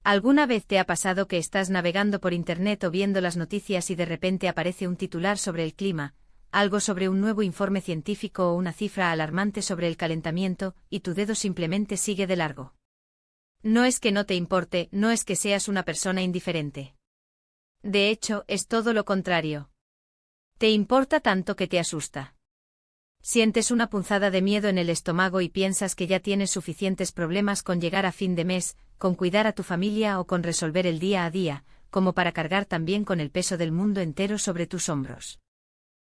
¿Alguna vez te ha pasado que estás navegando por internet o viendo las noticias y de repente aparece un titular sobre el clima, algo sobre un nuevo informe científico o una cifra alarmante sobre el calentamiento, y tu dedo simplemente sigue de largo? No es que no te importe, no es que seas una persona indiferente. De hecho, es todo lo contrario. Te importa tanto que te asusta. Sientes una punzada de miedo en el estómago y piensas que ya tienes suficientes problemas con llegar a fin de mes, con cuidar a tu familia o con resolver el día a día, como para cargar también con el peso del mundo entero sobre tus hombros.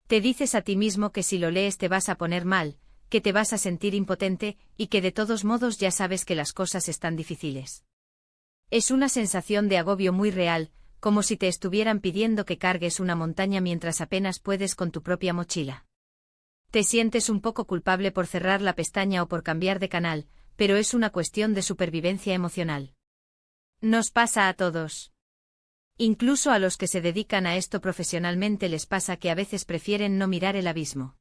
Te dices a ti mismo que si lo lees te vas a poner mal, que te vas a sentir impotente, y que de todos modos ya sabes que las cosas están difíciles. Es una sensación de agobio muy real, como si te estuvieran pidiendo que cargues una montaña mientras apenas puedes con tu propia mochila. Te sientes un poco culpable por cerrar la pestaña o por cambiar de canal, pero es una cuestión de supervivencia emocional. Nos pasa a todos. Incluso a los que se dedican a esto profesionalmente les pasa que a veces prefieren no mirar el abismo.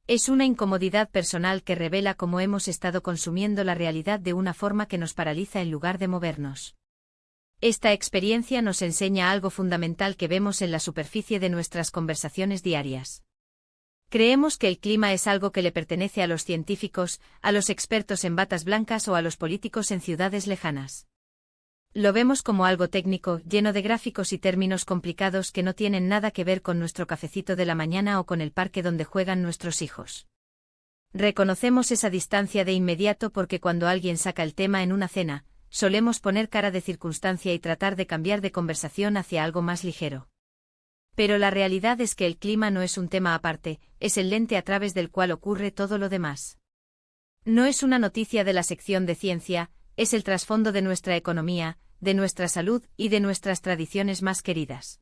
Es una incomodidad personal que revela cómo hemos estado consumiendo la realidad de una forma que nos paraliza en lugar de movernos. Esta experiencia nos enseña algo fundamental que vemos en la superficie de nuestras conversaciones diarias. Creemos que el clima es algo que le pertenece a los científicos, a los expertos en batas blancas o a los políticos en ciudades lejanas. Lo vemos como algo técnico, lleno de gráficos y términos complicados que no tienen nada que ver con nuestro cafecito de la mañana o con el parque donde juegan nuestros hijos. Reconocemos esa distancia de inmediato porque cuando alguien saca el tema en una cena, solemos poner cara de circunstancia y tratar de cambiar de conversación hacia algo más ligero. Pero la realidad es que el clima no es un tema aparte, es el lente a través del cual ocurre todo lo demás. No es una noticia de la sección de ciencia, es el trasfondo de nuestra economía, de nuestra salud y de nuestras tradiciones más queridas.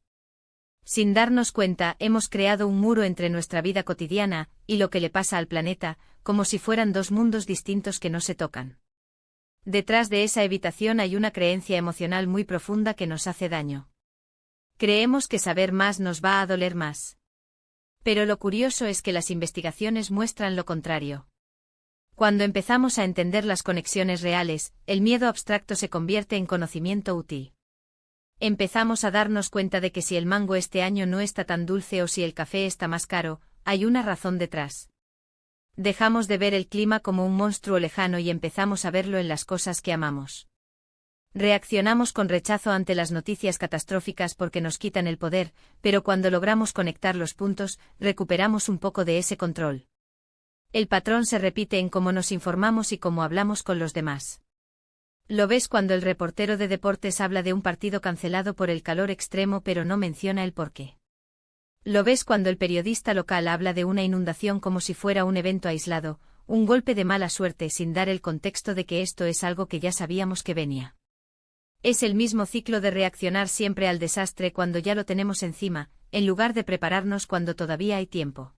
Sin darnos cuenta, hemos creado un muro entre nuestra vida cotidiana y lo que le pasa al planeta, como si fueran dos mundos distintos que no se tocan. Detrás de esa evitación hay una creencia emocional muy profunda que nos hace daño. Creemos que saber más nos va a doler más. Pero lo curioso es que las investigaciones muestran lo contrario. Cuando empezamos a entender las conexiones reales, el miedo abstracto se convierte en conocimiento útil. Empezamos a darnos cuenta de que si el mango este año no está tan dulce o si el café está más caro, hay una razón detrás. Dejamos de ver el clima como un monstruo lejano y empezamos a verlo en las cosas que amamos. Reaccionamos con rechazo ante las noticias catastróficas porque nos quitan el poder, pero cuando logramos conectar los puntos, recuperamos un poco de ese control. El patrón se repite en cómo nos informamos y cómo hablamos con los demás. Lo ves cuando el reportero de deportes habla de un partido cancelado por el calor extremo pero no menciona el porqué. Lo ves cuando el periodista local habla de una inundación como si fuera un evento aislado, un golpe de mala suerte sin dar el contexto de que esto es algo que ya sabíamos que venía. Es el mismo ciclo de reaccionar siempre al desastre cuando ya lo tenemos encima, en lugar de prepararnos cuando todavía hay tiempo.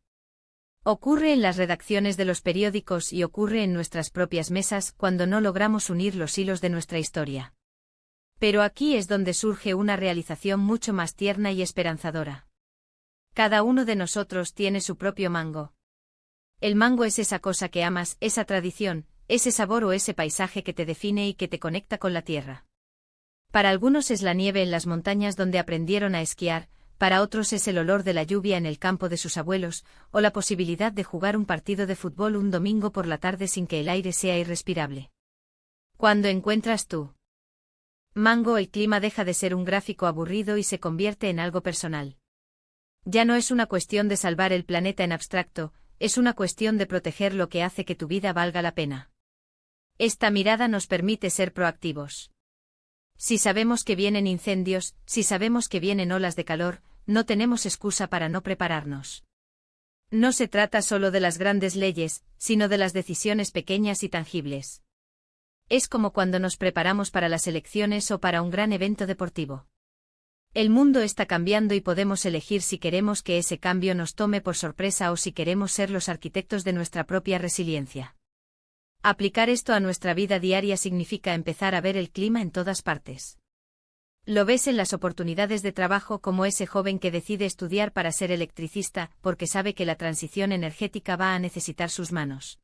Ocurre en las redacciones de los periódicos y ocurre en nuestras propias mesas cuando no logramos unir los hilos de nuestra historia. Pero aquí es donde surge una realización mucho más tierna y esperanzadora. Cada uno de nosotros tiene su propio mango. El mango es esa cosa que amas, esa tradición, ese sabor o ese paisaje que te define y que te conecta con la tierra. Para algunos es la nieve en las montañas donde aprendieron a esquiar, para otros es el olor de la lluvia en el campo de sus abuelos, o la posibilidad de jugar un partido de fútbol un domingo por la tarde sin que el aire sea irrespirable. Cuando encuentras tu mango, el clima deja de ser un gráfico aburrido y se convierte en algo personal. Ya no es una cuestión de salvar el planeta en abstracto, es una cuestión de proteger lo que hace que tu vida valga la pena. Esta mirada nos permite ser proactivos. Si sabemos que vienen incendios, si sabemos que vienen olas de calor, no tenemos excusa para no prepararnos. No se trata solo de las grandes leyes, sino de las decisiones pequeñas y tangibles. Es como cuando nos preparamos para las elecciones o para un gran evento deportivo. El mundo está cambiando y podemos elegir si queremos que ese cambio nos tome por sorpresa o si queremos ser los arquitectos de nuestra propia resiliencia. Aplicar esto a nuestra vida diaria significa empezar a ver el clima en todas partes. Lo ves en las oportunidades de trabajo como ese joven que decide estudiar para ser electricista porque sabe que la transición energética va a necesitar sus manos.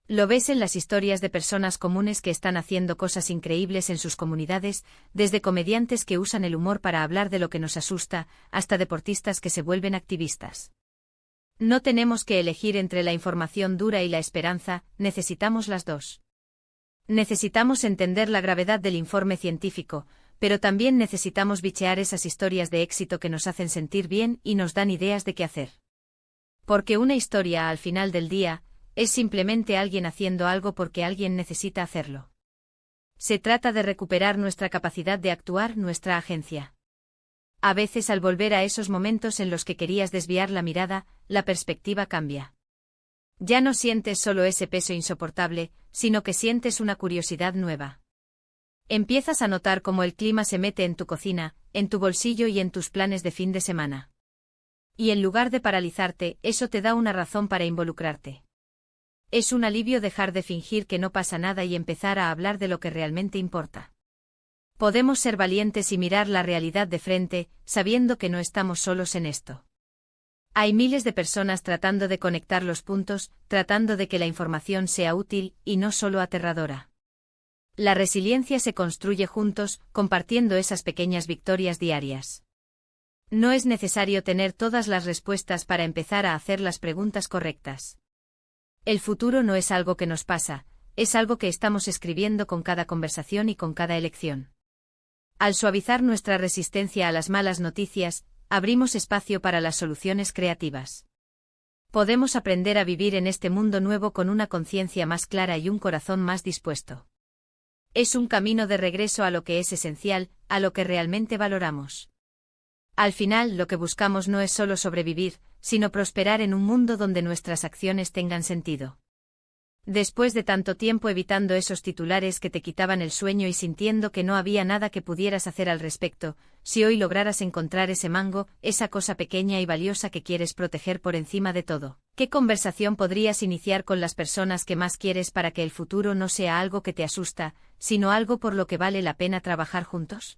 Lo ves en las historias de personas comunes que están haciendo cosas increíbles en sus comunidades, desde comediantes que usan el humor para hablar de lo que nos asusta, hasta deportistas que se vuelven activistas. No tenemos que elegir entre la información dura y la esperanza, necesitamos las dos. Necesitamos entender la gravedad del informe científico, pero también necesitamos bichear esas historias de éxito que nos hacen sentir bien y nos dan ideas de qué hacer. Porque una historia, al final del día, es simplemente alguien haciendo algo porque alguien necesita hacerlo. Se trata de recuperar nuestra capacidad de actuar, nuestra agencia. A veces, al volver a esos momentos en los que querías desviar la mirada, la perspectiva cambia. Ya no sientes solo ese peso insoportable, sino que sientes una curiosidad nueva. Empiezas a notar cómo el clima se mete en tu cocina, en tu bolsillo y en tus planes de fin de semana. Y en lugar de paralizarte, eso te da una razón para involucrarte. Es un alivio dejar de fingir que no pasa nada y empezar a hablar de lo que realmente importa. Podemos ser valientes y mirar la realidad de frente, sabiendo que no estamos solos en esto. Hay miles de personas tratando de conectar los puntos, tratando de que la información sea útil y no solo aterradora. La resiliencia se construye juntos, compartiendo esas pequeñas victorias diarias. No es necesario tener todas las respuestas para empezar a hacer las preguntas correctas. El futuro no es algo que nos pasa, es algo que estamos escribiendo con cada conversación y con cada elección. Al suavizar nuestra resistencia a las malas noticias, abrimos espacio para las soluciones creativas. Podemos aprender a vivir en este mundo nuevo con una conciencia más clara y un corazón más dispuesto. Es un camino de regreso a lo que es esencial, a lo que realmente valoramos. Al final, lo que buscamos no es solo sobrevivir, sino prosperar en un mundo donde nuestras acciones tengan sentido. Después de tanto tiempo evitando esos titulares que te quitaban el sueño y sintiendo que no había nada que pudieras hacer al respecto, si hoy lograras encontrar ese mango, esa cosa pequeña y valiosa que quieres proteger por encima de todo, ¿qué conversación podrías iniciar con las personas que más quieres para que el futuro no sea algo que te asusta, sino algo por lo que vale la pena trabajar juntos?